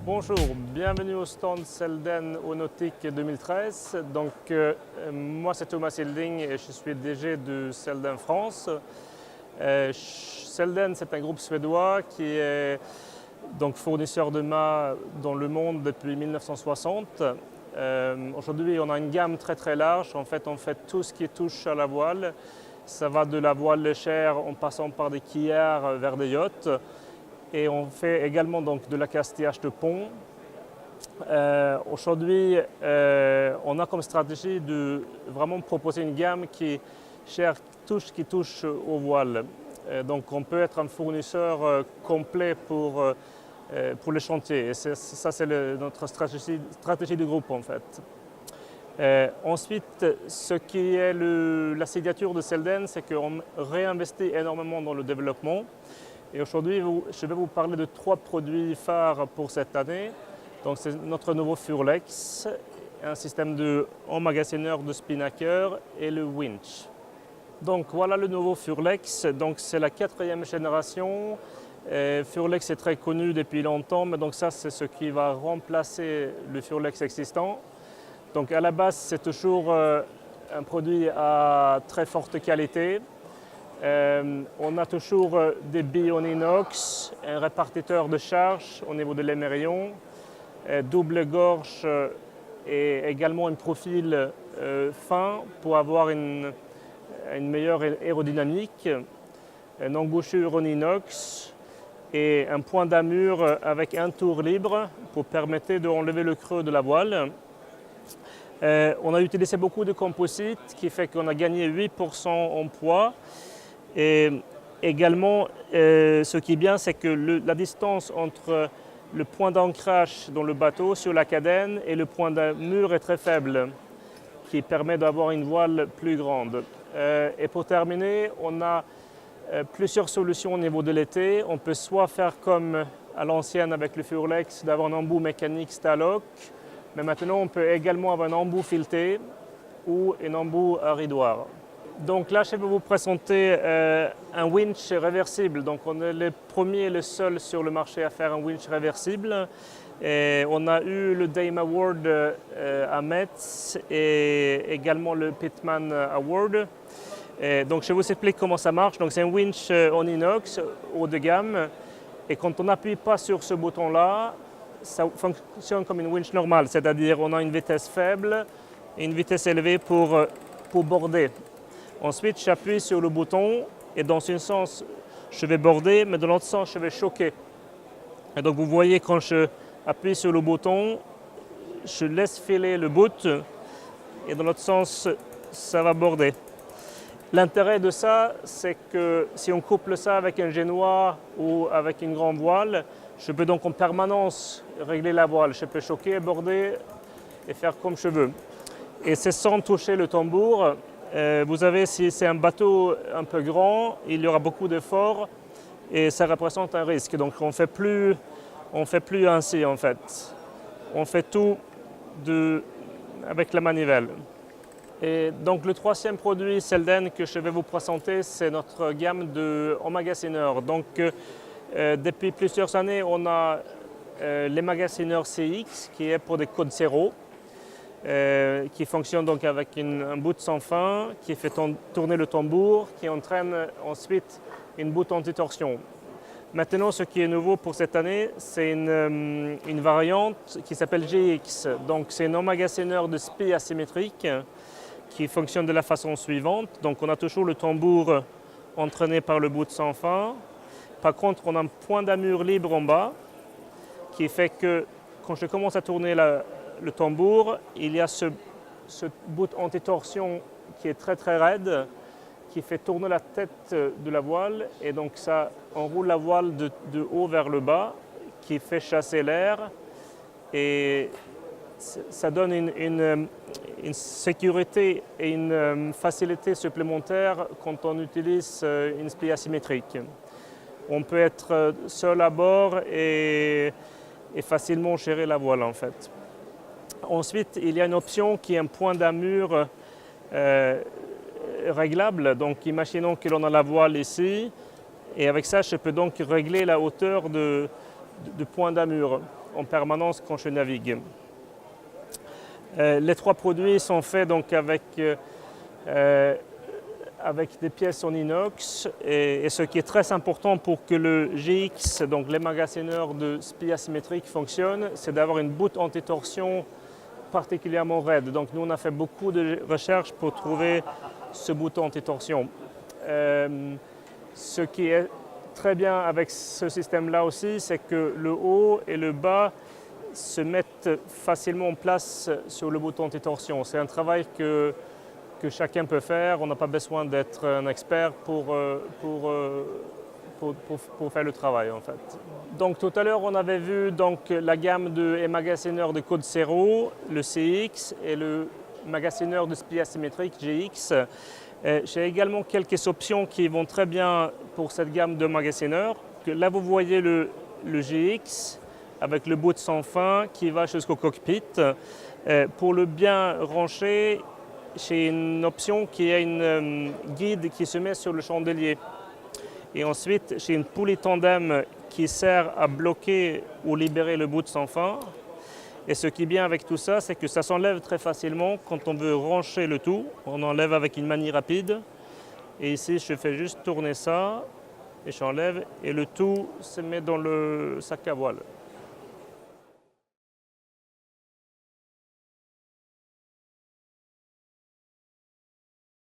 Bonjour, bienvenue au stand Selden au Nautique 2013. Moi c'est Thomas Hilding et je suis DG de Selden France. Selden c'est un groupe suédois qui est donc fournisseur de mâts dans le monde depuis 1960. Aujourd'hui on a une gamme très large. En fait on fait tout ce qui touche à la voile. Ça va de la voile légère en passant par des quillards vers des yachts. Et on fait également donc, de l'accastillage de pont. Aujourd'hui, on a comme stratégie de vraiment proposer une gamme qui cherche tout ce qui touche aux voiles. Donc on peut être un fournisseur complet pour les chantiers. Et ça, c'est notre stratégie de groupe en fait. Ensuite, ce qui est la signature de Selden, c'est qu'on réinvestit énormément dans le développement. Et aujourd'hui, je vais vous parler de 3 produits phares pour cette année. Donc, c'est notre nouveau Furlex, un système de emmagasineur de spinnaker et le winch. Donc, voilà le nouveau Furlex. Donc, c'est la 4e génération. Furlex est très connu depuis longtemps, mais donc ça, c'est ce qui va remplacer le Furlex existant. Donc, à la base, c'est toujours un produit à très forte qualité. On a toujours des billes en inox, un répartiteur de charge au niveau de l'émerillon, double gorge et également un profil fin pour avoir une meilleure aérodynamique, une embouchure en inox et un point d'amure avec un tour libre pour permettre d'enlever le creux de la voile. On a utilisé beaucoup de composite qui fait qu'on a gagné 8% en poids. Et également, ce qui est bien, c'est que la distance entre le point d'ancrage dans le bateau sur la cadène et le point d'amure est très faible, qui permet d'avoir une voile plus grande. Et pour terminer, on a plusieurs solutions au niveau de l'été. On peut soit faire comme à l'ancienne avec le Furlex, d'avoir un embout mécanique Stalock, mais maintenant on peut également avoir un embout fileté ou un embout à ridoir. Donc là, je vais vous présenter un winch réversible. Donc on est les premiers et les seuls sur le marché à faire un winch réversible. Et on a eu le Dame Award à Metz et également le Pitman Award. Et donc je vous explique comment ça marche. Donc c'est un winch en inox haut de gamme. Et quand on n'appuie pas sur ce bouton-là, ça fonctionne comme une winch normale. C'est-à-dire on a une vitesse faible et une vitesse élevée pour border. Ensuite, j'appuie sur le bouton et dans un sens, je vais border, mais dans l'autre sens, je vais choquer. Et donc, vous voyez, quand je appuie sur le bouton, je laisse filer le bout et dans l'autre sens, ça va border. L'intérêt de ça, c'est que si on couple ça avec un génois ou avec une grande voile, je peux donc en permanence régler la voile. Je peux choquer, border et faire comme je veux. Et c'est sans toucher le tambour. Vous avez, si c'est un bateau un peu grand, il y aura beaucoup d'efforts et ça représente un risque. Donc on fait plus ainsi en fait. On fait tout avec la manivelle. Et donc le 3e produit Selden que je vais vous présenter, c'est notre gamme de emmagasineurs. Donc depuis plusieurs années, on a l'emmagasineur CX qui est pour des codes 0. Qui fonctionne donc avec un bout sans fin, qui fait tourner le tambour, qui entraîne ensuite une bout anti-torsion. Maintenant, ce qui est nouveau pour cette année, c'est une variante qui s'appelle GX. Donc, c'est un emmagasineur de spi asymétrique qui fonctionne de la façon suivante. Donc, on a toujours le tambour entraîné par le bout sans fin. Par contre, on a un point d'amure libre en bas qui fait que quand je commence à tourner le tambour, il y a ce bout anti-torsion qui est très raide, qui fait tourner la tête de la voile et donc ça enroule la voile de haut vers le bas, qui fait chasser l'air et ça donne une sécurité et une facilité supplémentaire quand on utilise une spi asymétrique. On peut être seul à bord et facilement gérer la voile en fait. Ensuite, il y a une option qui est un point d'amure réglable. Donc, imaginons que l'on a la voile ici. Et avec ça, je peux donc régler la hauteur de point d'amure. en permanence quand je navigue. Les 3 produits sont faits donc avec des pièces en inox et ce qui est très important pour que le GX, donc l'emmagasineur de spi asymétrique, fonctionne, c'est d'avoir une boute anti-torsion particulièrement raide. Donc nous on a fait beaucoup de recherches pour trouver ce bouton anti-torsion. Ce qui est très bien avec ce système-là aussi, c'est que le haut et le bas se mettent facilement en place sur le bouton anti-torsion. C'est un travail que chacun peut faire. On n'a pas besoin d'être un expert pour faire le travail en fait. Donc tout à l'heure on avait vu donc, la gamme de emmagasineurs de code 0, le CX et le magasineur de spi asymétrique GX. J'ai également quelques options qui vont très bien pour cette gamme de magasineurs. Là vous voyez le GX avec le bout sans fin qui va jusqu'au cockpit. Pour le bien rancher, j'ai une option qui est une guide qui se met sur le chandelier. Et ensuite, j'ai une poulie tandem qui sert à bloquer ou libérer le bout sans fin. Et ce qui est bien avec tout ça, c'est que ça s'enlève très facilement quand on veut rancher le tout. On enlève avec une manie rapide. Et ici, je fais juste tourner ça et j'enlève et le tout se met dans le sac à voile.